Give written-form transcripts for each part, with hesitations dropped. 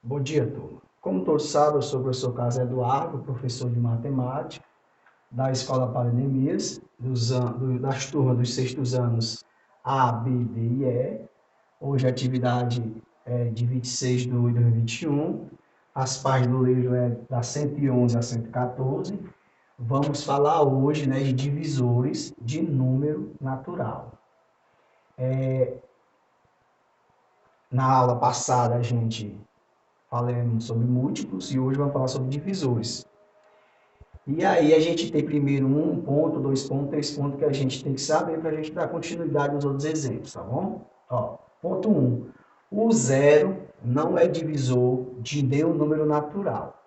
Bom dia, turma. Como todos sabem, eu sou o professor Carlos Eduardo, professor de matemática da Escola Paranemias, das turmas dos sextos anos A, B, D e E. Hoje a atividade é de 26 de 2 de 2021. As páginas do livro é da 111 a 114. Vamos falar hoje, de divisores de número natural. Na aula passada a gente falamos sobre múltiplos e hoje vamos falar sobre divisores. E aí a gente tem primeiro um ponto, dois pontos, três pontos que a gente tem que saber para a gente dar continuidade nos outros exemplos, tá bom? Ó, ponto 1. O zero não é divisor de nenhum número natural.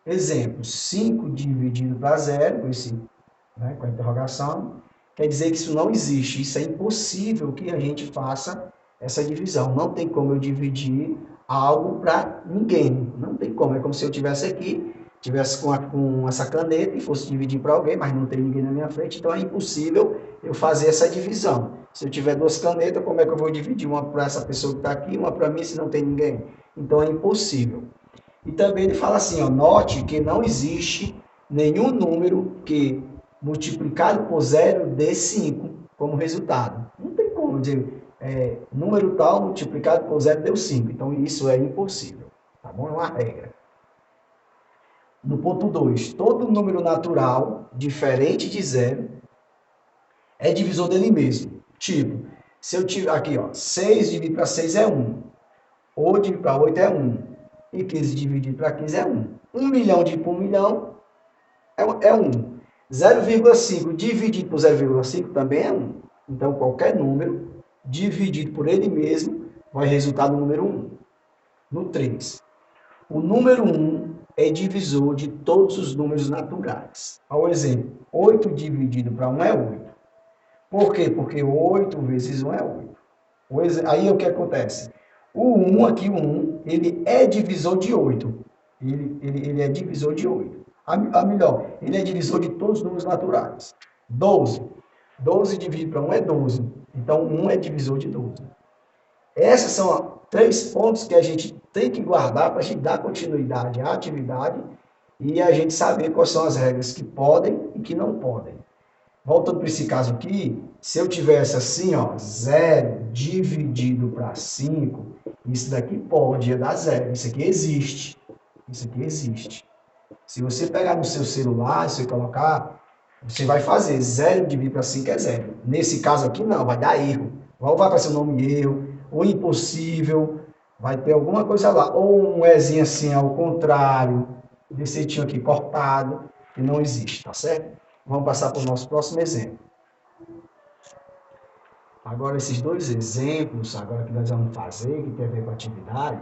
Exemplo, 5 dividido para zero, com a interrogação, quer dizer que isso não existe. Isso é impossível que a gente faça essa divisão. Não tem como eu dividir algo para ninguém. Não tem como. É como se eu tivesse aqui, tivesse com essa caneta e fosse dividir para alguém, mas não tem ninguém na minha frente, então é impossível eu fazer essa divisão. Se eu tiver duas canetas, como é que eu vou dividir? Uma para essa pessoa que está aqui, uma para mim, se não tem ninguém? Então é impossível. E também ele fala assim, ó, note que não existe nenhum número que multiplicado por zero dê 5 como resultado. Não tem como dizer, número tal multiplicado por zero deu 5. Então isso é impossível. Tá bom? É uma regra. No ponto 2, todo número natural diferente de zero é divisor dele mesmo. Tipo, se eu tiver aqui, ó, 6 dividido para 6 é 1. 8 dividido para 8 é 1. E 15 dividido para 15 é 1. 1 milhão dividido por 1 milhão é 1. 0,5 dividido por 0,5 também é 1. Então, qualquer número dividido por ele mesmo vai resultar no número 1. No 3. O número 1 é divisor de todos os números naturais. Ao exemplo, 8 dividido para 1 é 8. Por quê? Porque 8 vezes 1 é 8. Aí o que acontece? O 1 aqui, o 1, ele é divisor de 8. Ele é divisor de 8. A melhor, ele é divisor de todos os números naturais. 12. 12 dividido para 1 é 12. Então, 1 é divisor de 12. Esses são três pontos que a gente tem que guardar para a gente dar continuidade à atividade e a gente saber quais são as regras que podem e que não podem. Voltando para esse caso aqui, se eu tivesse assim, ó, 0 dividido para 5, isso daqui pode dar zero. Isso aqui existe. Isso aqui existe. Se você pegar no seu celular, se você colocar, você vai fazer 0 dividido para 5 é zero. Nesse caso aqui, não, vai dar erro. Ou vai aparecer o nome erro, ou impossível, vai ter alguma coisa lá. Ou um Ezinho assim, ao contrário, desse jeitinho aqui, cortado, que não existe, tá certo? Vamos passar para o nosso próximo exemplo. Agora, esses dois exemplos, agora que nós vamos fazer, que tem a ver com a atividade,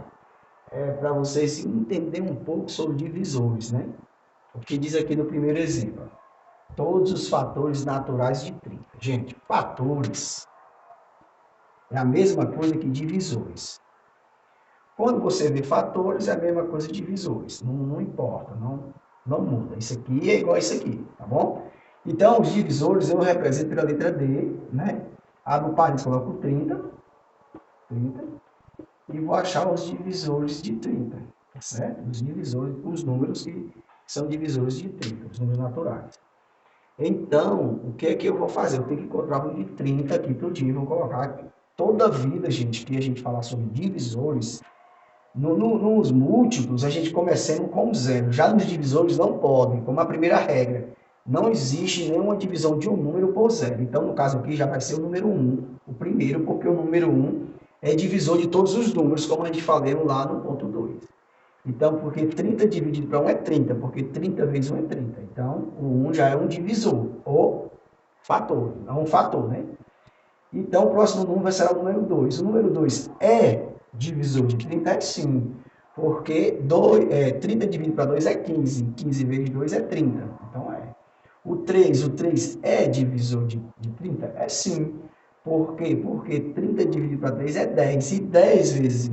é para vocês entenderem um pouco sobre divisores, né? O que diz aqui no primeiro exemplo. Todos os fatores naturais de 30. Gente, fatores é a mesma coisa que divisores. Quando você vê fatores, é a mesma coisa que divisores. Não importa, não muda. Isso aqui é igual a isso aqui, tá bom? Então, os divisores eu represento pela letra D, né? Abro o parênteses, coloco 30, e vou achar os divisores de 30, tá certo? Os divisores, os números que são divisores de 30, os números naturais. Então, o que é que eu vou fazer? Eu tenho que encontrar um de 30 aqui tudinho, vou colocar aqui. Toda vida, gente, que a gente falar sobre divisores, nos múltiplos, a gente começando com zero. Já nos divisores não podem, como a primeira regra. Não existe nenhuma divisão de um número por zero. Então, no caso aqui, já vai ser o número 1, o primeiro, porque o número 1 é divisor de todos os números, como a gente falou lá no ponto 2. Então, porque 30 dividido para 1 é 30, porque 30 vezes 1 é 30. Então, o 1 já é um divisor, ou fator, é um fator, né? Então, o próximo número será o número 2. O número 2 é divisor de 30? É sim, porque 30 dividido para 2 é 15. 15 vezes 2 é 30. Então, é. O 3 é divisor de 30? É sim. Por quê? Porque 30 dividido para 3 é 10. E 10 vezes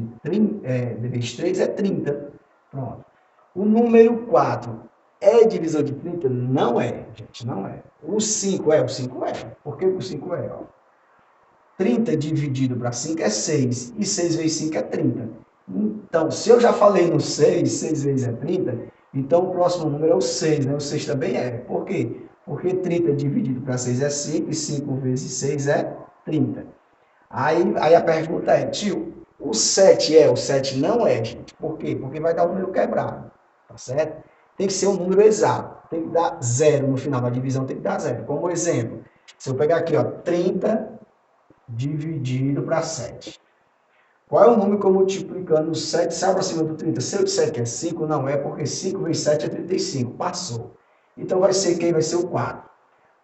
3 é 30. Pronto. O número 4 é divisor de 30? Não é, gente, não é. O 5 é? O 5 é. Por que o 5 é? 30 dividido para 5 é 6. E 6 vezes 5 é 30. Então, se eu já falei no 6, 6 vezes é 30, então o próximo número é o 6, né? O 6 também é. Por quê? Porque 30 dividido para 6 é 5, e 5 vezes 6 é 30. Aí a pergunta é, tio, o 7 é? O 7 não é, gente. Por quê? Porque vai dar um número quebrado, tá certo? Tem que ser um número exato, tem que dar zero no final da divisão, tem que dar zero. Como exemplo, se eu pegar aqui, ó, 30 dividido para 7. Qual é o número que eu multiplicando o 7 se aproxima do 30? Se eu disser que é 5, não é, porque 5 vezes 7 é 35. Passou. Então vai ser quem? Vai ser o 4.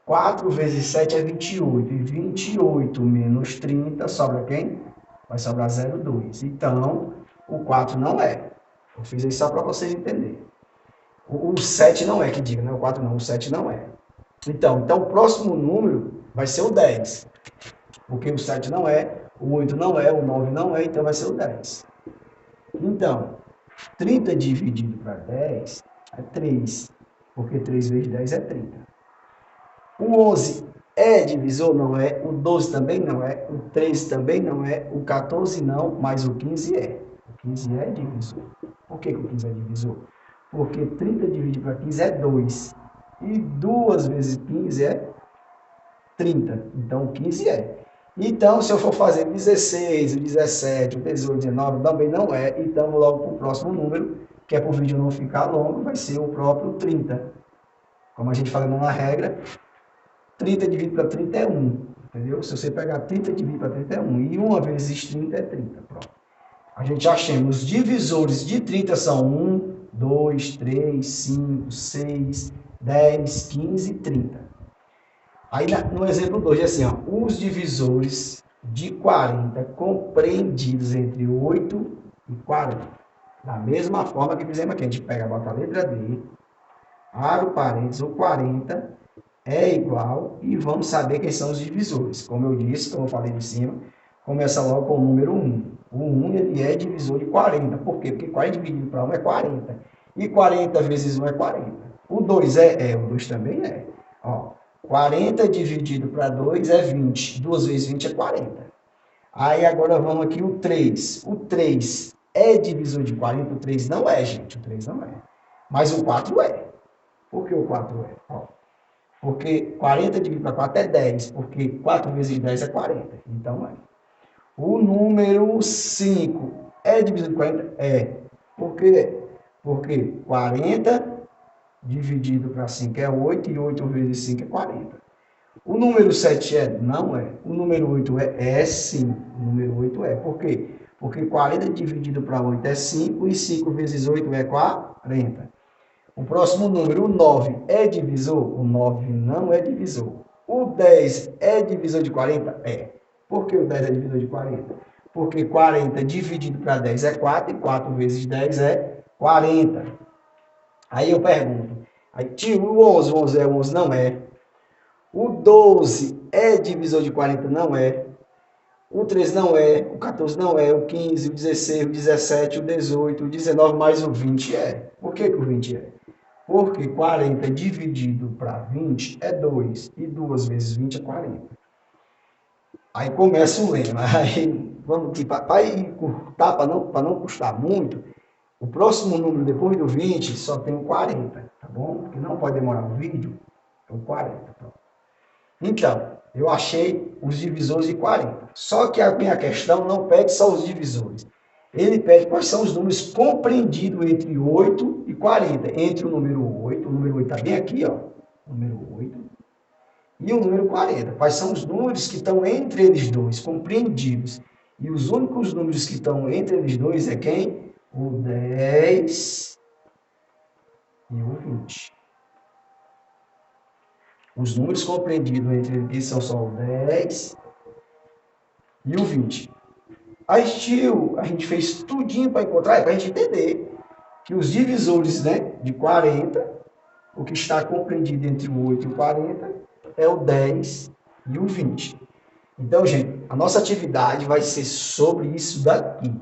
4 vezes 7 é 28. E 28 menos 30 sobra quem? Vai sobrar 0,2. Então, o 4 não é. Eu fiz isso só para vocês entenderem. O 7 não é que diga, não é o 4 não, o 7 não é. Então, o próximo número vai ser o 10. Porque o 7 não é, o 8 não é, o 9 não é, então vai ser o 10. Então, 30 dividido para 10 é 3, porque 3 vezes 10 é 30. O 11 é divisor? Não é. O 12 também não é. O 13 também não é. O 14 não, mas o 15 é. O 15 é divisor. Por que o 15 é divisor? Porque 30 dividido para 15 é 2. E 2 vezes 15 é 30. Então, o 15 é. Então, se eu for fazer 16, o 17, o 18, o 19, também não é. Então, vou logo para o próximo número, que é para o vídeo não ficar longo, vai ser o próprio 30. Como a gente falou na regra, 30 dividido para 30 é 1. Entendeu? Se você pegar 30 dividido para 30 é 1. E 1 vezes 30 é 30. Pronto. A gente já chama. Os divisores de 30 são 1, 2, 3, 5, 6, 10, 15 e 30. Aí, no exemplo 2, é assim, ó, os divisores de 40 compreendidos entre 8 e 40. Da mesma forma que fizemos aqui, a gente pega, bota a letra D, abre o parênteses, o 40 é igual, e vamos saber quem são os divisores. Como eu disse, como eu falei de cima, começa logo com o número 1. O 1 ele é divisor de 40. Por quê? Porque 40 dividido para 1 é 40. E 40 vezes 1 é 40. O 2 o 2 também é. Ó, 40 dividido para 2 é 20. 2 vezes 20 é 40. Aí agora vamos aqui o 3. O 3 é divisor de 40? O 3 não é, gente. O 3 não é. Mas o 4 é. Por que o 4 é? Ó, porque 40 dividido para 4 é 10. Porque 4 vezes 10 é 40. Então é. O número 5 é divisor de 40? É. Por quê? Porque 40 dividido para 5 é 8, e 8 vezes 5 é 40. O número 7 é? Não é. O número 8 é? É sim. O número 8 é. Por quê? Porque 40 dividido para 8 é 5, e 5 vezes 8 é 40. O próximo número, o 9, é divisor? O 9 não é divisor. O 10 é divisor de 40? É. Por que o 10 é divisor de 40? Porque 40 dividido para 10 é 4, e 4 vezes 10 é 40. Aí eu pergunto, aí, tio, o 11, o 11 é? O 11 não é. O 12 é divisor de 40? Não é. O 13 não é. O 14 não é. O 15, o 16, o 17, o 18, o 19, mais o 20 é. Por que o 20 é? Porque 40 dividido para 20 é 2. E 2 vezes 20 é 40. Aí começa o lema. Aí, vamos aqui, para encurtar, para não custar muito, o próximo número depois do 20 só tem o 40, tá bom? Porque não pode demorar o vídeo, é o 40. Pronto. Então, eu achei os divisores de 40. Só que a minha questão não pede só os divisores. Ele pede quais são os números compreendidos entre 8 e 40. Entre o número 8 está bem aqui, ó, o número 8, e o número 40. Quais são os números que estão entre eles dois, compreendidos? E os únicos números que estão entre eles dois é quem? O 10 e o 20. Os números compreendidos entre eles são só o 10 e o 20. Aí, tio, a gente fez tudinho para encontrar, para a gente entender que os divisores, né, de 40, o que está compreendido entre o 8 e o 40, é o 10 e o 20. Então, gente, a nossa atividade vai ser sobre isso daqui.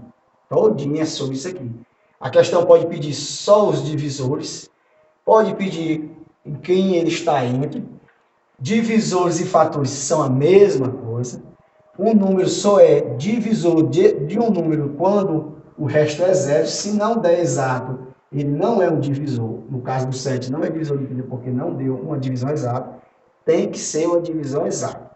Todinha sobre isso aqui. A questão pode pedir só os divisores, pode pedir em quem ele está entre. Divisores e fatores são a mesma coisa. Um número só é divisor de um número quando o resto é zero. Se não der exato, ele não é um divisor. No caso do 7, não é divisor de 30 porque não deu uma divisão exata. Tem que ser uma divisão exata.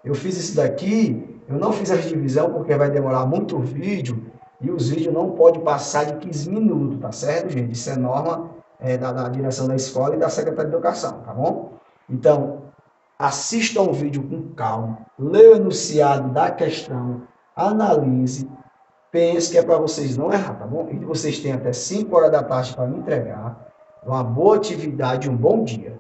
Eu fiz isso daqui, eu não fiz a divisão porque vai demorar muito o vídeo e os vídeos não podem passar de 15 minutos, tá certo, gente? Isso é norma da direção da escola e da Secretaria de Educação, tá bom? Então, assistam o vídeo com calma, leia o enunciado da questão, analise, pense que é para vocês não errar, tá bom? E vocês têm até 5 horas da tarde para me entregar. Uma boa atividade e um bom dia.